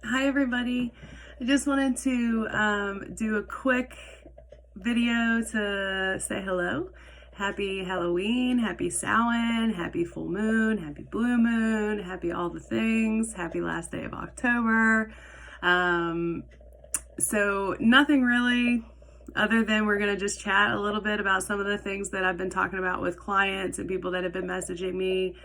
Hi everybody. I just wanted to do a quick video to say hello. Happy Halloween, happy Samhain, happy full moon, happy blue moon, happy all the things, happy last day of October. So nothing really other than we're going to just chat a little bit about some of the things that I've been talking about with clients and people that have been messaging me.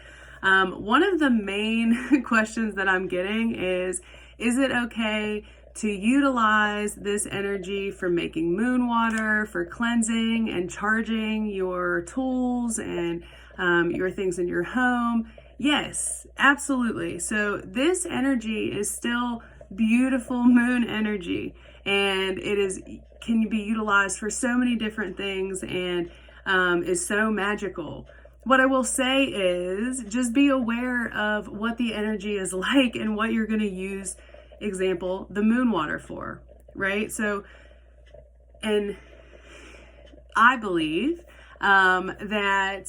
One of the main questions that I'm getting is it okay to utilize this energy for making moon water, for cleansing and charging your tools and your things in your home? Yes, absolutely. So this energy is still beautiful moon energy, and can be utilized for so many different things and is so magical. What I will say is just be aware of what the energy is like and what you're going to use, example, the moon water for, right? So, and I believe that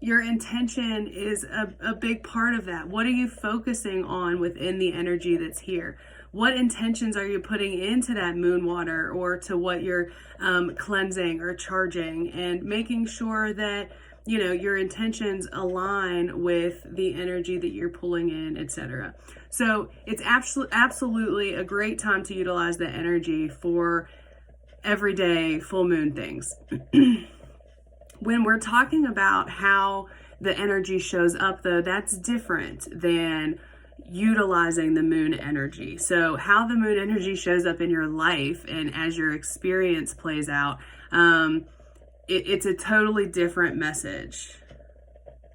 your intention is a big part of that. What are you focusing on within the energy that's here? What intentions are you putting into that moon water or to what you're cleansing or charging, and making sure that your intentions align with the energy that you're pulling in, etc. So it's absolutely a great time to utilize that energy for everyday full moon things. When we're talking about how the energy shows up, though, that's different than utilizing the moon energy. So how the moon energy shows up in your life and as your experience plays out, it's a totally different message.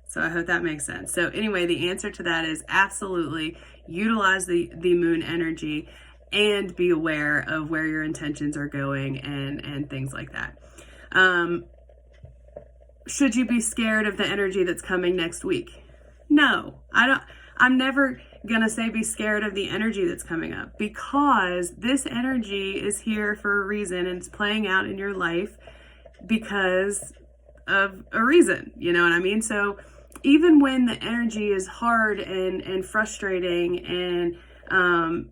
So I hope that makes sense. So anyway, the answer to that is absolutely utilize the moon energy and be aware of where your intentions are going and things like that. Should you be scared of the energy that's coming next week? No, I'm never gonna say be scared of the energy that's coming up, because this energy is here for a reason and it's playing out in your life because of a reason, you know what I mean? So even when the energy is hard and frustrating and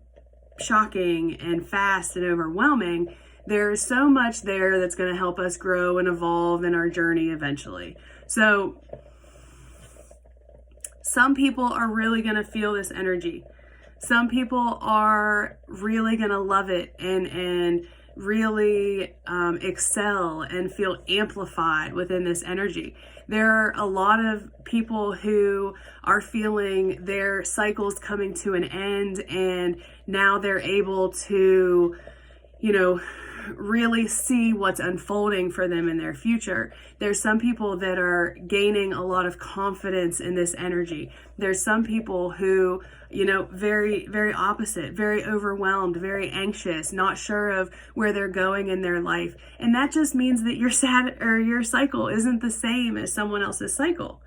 shocking and fast and overwhelming, there's so much there that's going to help us grow and evolve in our journey eventually. So some people are really going to feel this energy. Some people are really going to love it and really excel and feel amplified within this energy. There are a lot of people who are feeling their cycles coming to an end, and now they're able to, really see what's unfolding for them in their future. There's some people that are gaining a lot of confidence in this energy. There's some people who, very, very opposite, very overwhelmed, very anxious, not sure of where they're going in their life. And that just means that your cycle isn't the same as someone else's cycle.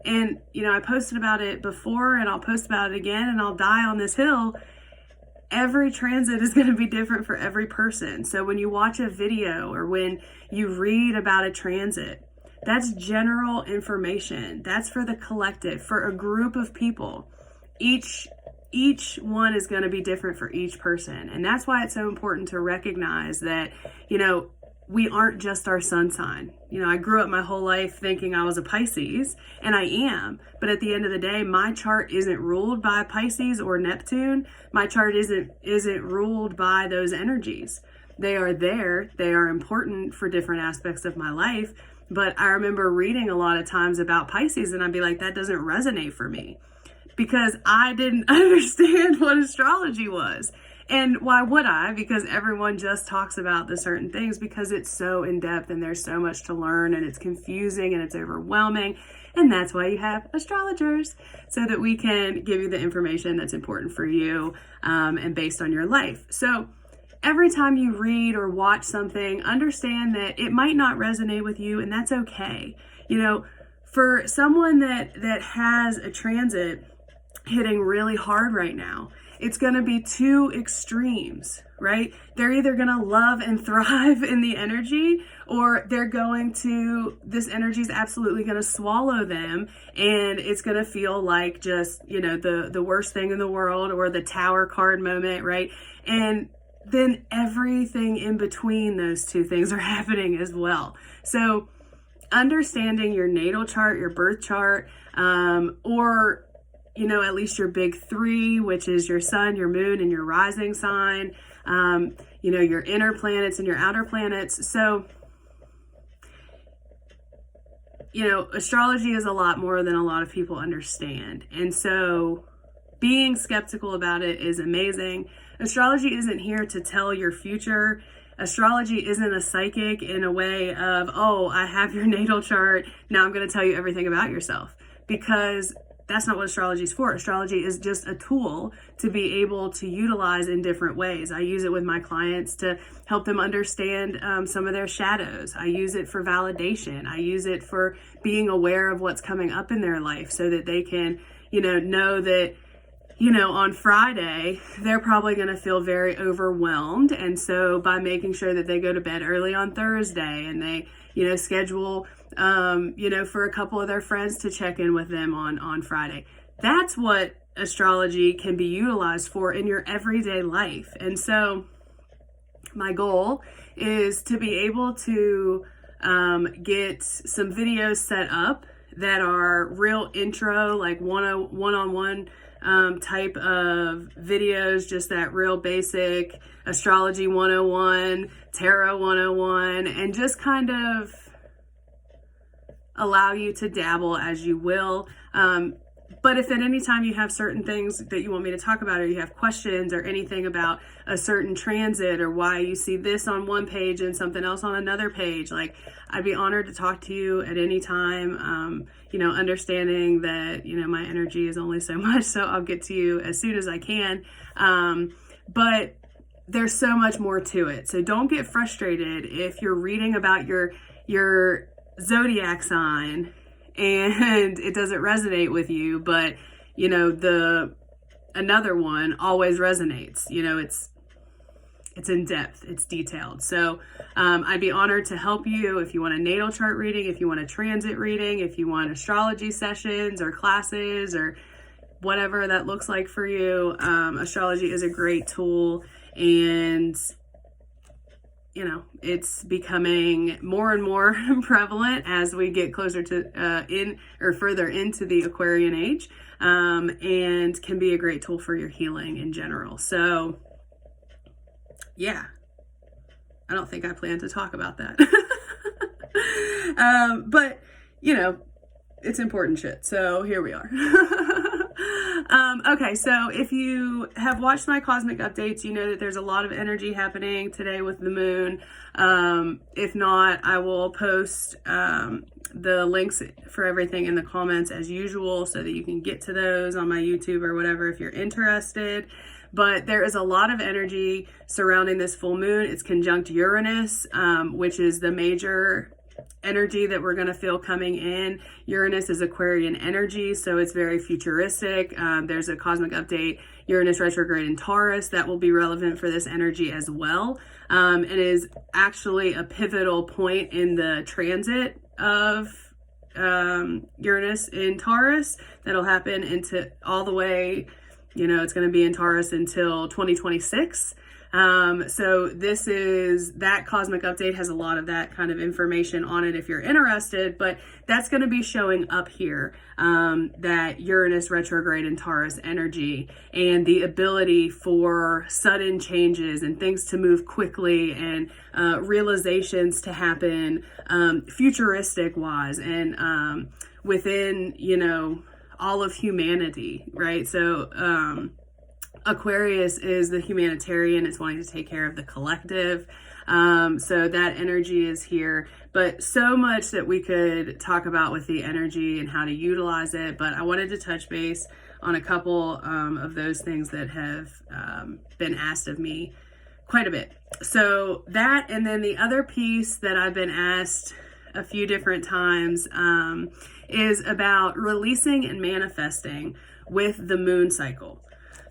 And, I posted about it before, and I'll post about it again, and I'll die on this hill. Every transit is going to be different for every person. So when you watch a video or when you read about a transit, that's general information. That's for the collective, for a group of people. Each one is going to be different for each person. And that's why it's so important to recognize that, we aren't just our sun sign. I grew up my whole life thinking I was a Pisces, and I am. But at the end of the day, my chart isn't ruled by Pisces or Neptune. My chart isn't ruled by those energies. They are there. They are important for different aspects of my life. But I remember reading a lot of times about Pisces, and I'd be like, that doesn't resonate for me, because I didn't understand what astrology was. And why would I? Because everyone just talks about the certain things because it's so in-depth and there's so much to learn, and it's confusing and it's overwhelming. And that's why you have astrologers, so that we can give you the information that's important for you and based on your life. So every time you read or watch something, understand that it might not resonate with you, and that's okay. For someone that has a transit hitting really hard right now, it's going to be two extremes, right? They're either going to love and thrive in the energy, or this energy is absolutely going to swallow them, and it's going to feel like just, the worst thing in the world, or the Tower card moment, right? And then everything in between those two things are happening as well. So understanding your natal chart, your birth chart, or at least your big three, which is your sun, your moon, and your rising sign, your inner planets and your outer planets. So, astrology is a lot more than a lot of people understand. And so being skeptical about it is amazing. Astrology isn't here to tell your future. Astrology isn't a psychic in a way of, oh, I have your natal chart, now I'm going to tell you everything about yourself, because that's not what astrology is for. Astrology is just a tool to be able to utilize in different ways. I use it with my clients to help them understand some of their shadows. I use it for validation. I use it for being aware of what's coming up in their life, so that they can, know that, on Friday, they're probably going to feel very overwhelmed. And so by making sure that they go to bed early on Thursday, and they, schedule, for a couple of their friends to check in with them on Friday, that's what astrology can be utilized for in your everyday life. And so my goal is to be able to get some videos set up that are real intro, like one-on-one type of videos, just that real basic astrology 101, tarot 101, and just kind of allow you to dabble as you will. But if at any time you have certain things that you want me to talk about, or you have questions or anything about a certain transit, or why you see this on one page and something else on another page, like, I'd be honored to talk to you at any time, understanding that, my energy is only so much, so I'll get to you as soon as I can. But there's so much more to it. So don't get frustrated if you're reading about your zodiac sign and it doesn't resonate with you, but another one always resonates. It's in depth, it's detailed. So I'd be honored to help you if you want a natal chart reading, if you want a transit reading, if you want astrology sessions or classes or whatever that looks like for you. Astrology is a great tool, and it's becoming more and more prevalent as we get closer to further into the Aquarian age, and can be a great tool for your healing in general. So yeah, I don't think I plan to talk about that. But it's important shit. So here we are. Okay, so if you have watched my cosmic updates, you know that there's a lot of energy happening today with the moon. If not, I will post the links for everything in the comments as usual, so that you can get to those on my YouTube or whatever if you're interested. But there is a lot of energy surrounding this full moon. It's conjunct Uranus, which is the major energy that we're going to feel coming in. Uranus is Aquarian energy, so it's very futuristic. There's a cosmic update, Uranus retrograde in Taurus, that will be relevant for this energy as well. It is actually a pivotal point in the transit of Uranus in Taurus that'll happen into all the way, it's going to be in Taurus until 2026. So that cosmic update has a lot of that kind of information on it if you're interested, but that's going to be showing up here, that Uranus retrograde in Taurus energy, and the ability for sudden changes and things to move quickly, and realizations to happen futuristic wise, and within all of humanity, right? So Aquarius is the humanitarian. It's wanting to take care of the collective. So that energy is here, but so much that we could talk about with the energy and how to utilize it. But I wanted to touch base on a couple of those things that have been asked of me quite a bit. So that, and then the other piece that I've been asked a few different times is about releasing and manifesting with the moon cycle.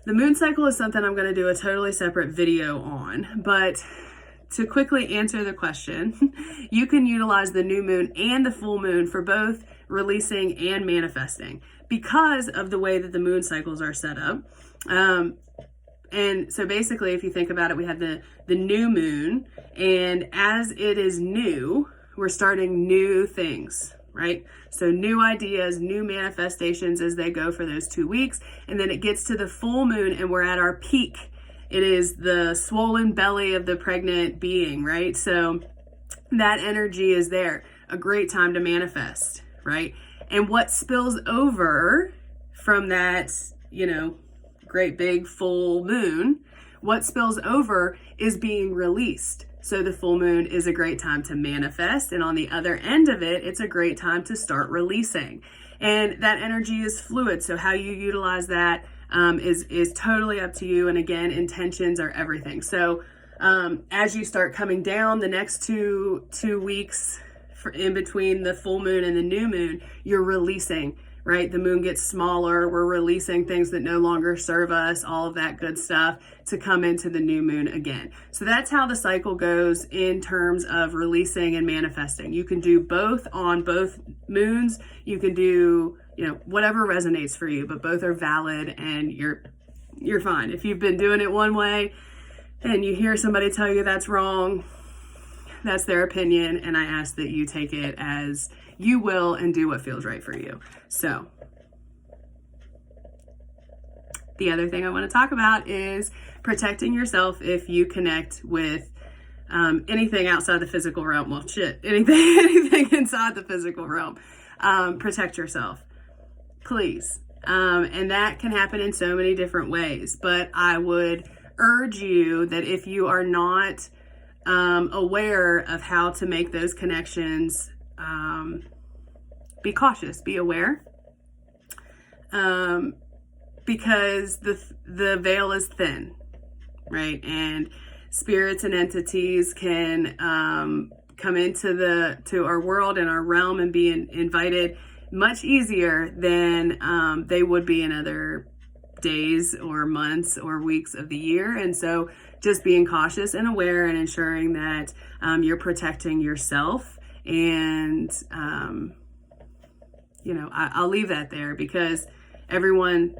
The moon cycle is something I'm going to do a totally separate video on, but to quickly answer the question, you can utilize the new moon and the full moon for both releasing and manifesting because of the way that the moon cycles are set up. And so basically, if you think about it, we have the new moon, and as it is new, we're starting new things, right? So new ideas, new manifestations as they go for those 2 weeks. And then it gets to the full moon and we're at our peak. It is the swollen belly of the pregnant being, right? So that energy is there. A great time to manifest, right? And what spills over from that, great big full moon, what spills over is being released. So the full moon is a great time to manifest. And on the other end of it, it's a great time to start releasing. And that energy is fluid. So how you utilize that is totally up to you. And again, intentions are everything. So as you start coming down the next two weeks in between the full moon and the new moon, you're releasing, right? The moon gets smaller. We're releasing things that no longer serve us, all of that good stuff to come into the new moon again. So that's how the cycle goes in terms of releasing and manifesting. You can do both on both moons. You can do, whatever resonates for you, but both are valid and you're fine. If you've been doing it one way and you hear somebody tell you that's wrong, that's their opinion. And I ask that you take it as you will and do what feels right for you. So the other thing I want to talk about is protecting yourself if you connect with anything outside the physical realm. Well, anything inside the physical realm. Protect yourself, please. And that can happen in so many different ways. But I would urge you that if you are not aware of how to make those connections, be cautious, be aware, because the veil is thin, right? And spirits and entities can come into our world and our realm and be invited much easier than they would be in other days or months or weeks of the year. And so just being cautious and aware and ensuring that you're protecting yourself. And I'll leave that there because everyone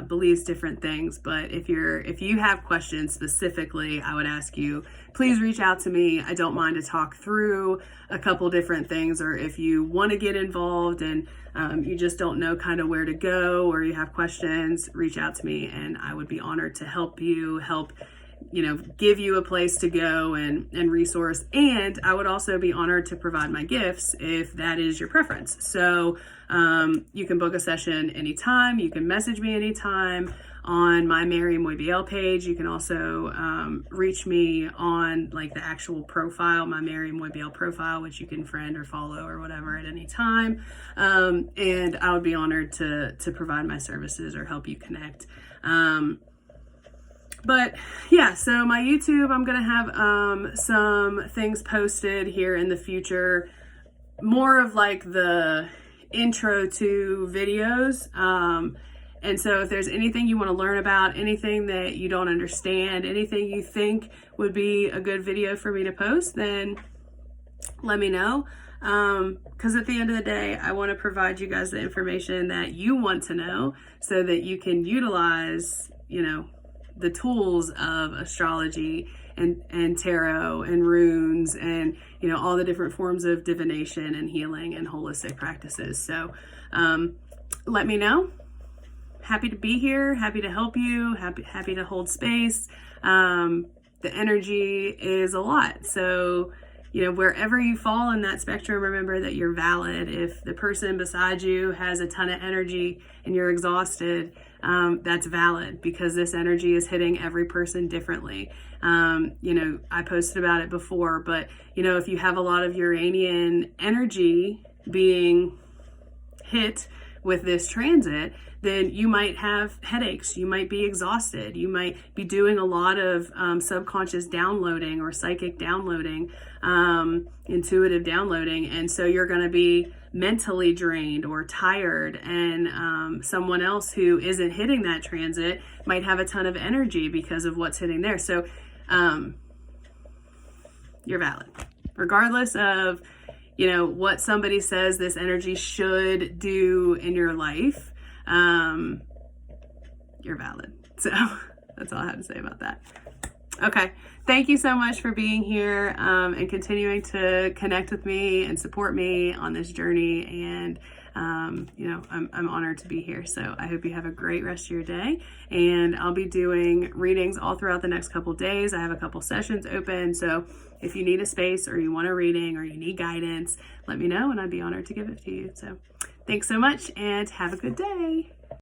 believes different things. But if you have questions specifically, I would ask you, please reach out to me. I don't mind to talk through a couple different things, or if you want to get involved and you just don't know kind of where to go, or you have questions, reach out to me and I would be honored to help give you a place to go and resource. And I would also be honored to provide my gifts if that is your preference. So you can book a session anytime. You can message me anytime on my Mairi page. You can also reach me on like the actual profile, my Mairi profile, which you can friend or follow or whatever at any time. And I would be honored to provide my services or help you connect. But yeah, so my YouTube, I'm going to have some things posted here in the future, more of like the intro to videos. And so if there's anything you want to learn about, anything that you don't understand, anything you think would be a good video for me to post, then let me know. Because at the end of the day, I want to provide you guys the information that you want to know so that you can utilize, the tools of astrology and tarot and runes and, all the different forms of divination and healing and holistic practices. So let me know. Happy to be here. Happy to help you. Happy to hold space. The energy is a lot. So, wherever you fall in that spectrum, remember that you're valid. If the person beside you has a ton of energy and you're exhausted, that's valid because this energy is hitting every person differently. I posted about it before, but if you have a lot of Uranian energy being hit with this transit, then you might have headaches. You might be exhausted. You might be doing a lot of subconscious downloading or psychic downloading, intuitive downloading. And so you're going to be mentally drained or tired. And someone else who isn't hitting that transit might have a ton of energy because of what's hitting there. So you're valid. Regardless of, you know, what somebody says this energy should do in your life, you're valid. So that's all I have to say about that. Okay. Thank you so much for being here and continuing to connect with me and support me on this journey. And, you know, I'm honored to be here. So I hope you have a great rest of your day. And I'll be doing readings all throughout the next couple days. I have a couple sessions open. So if you need a space or you want a reading or you need guidance, let me know and I'd be honored to give it to you. So thanks so much and have a good day.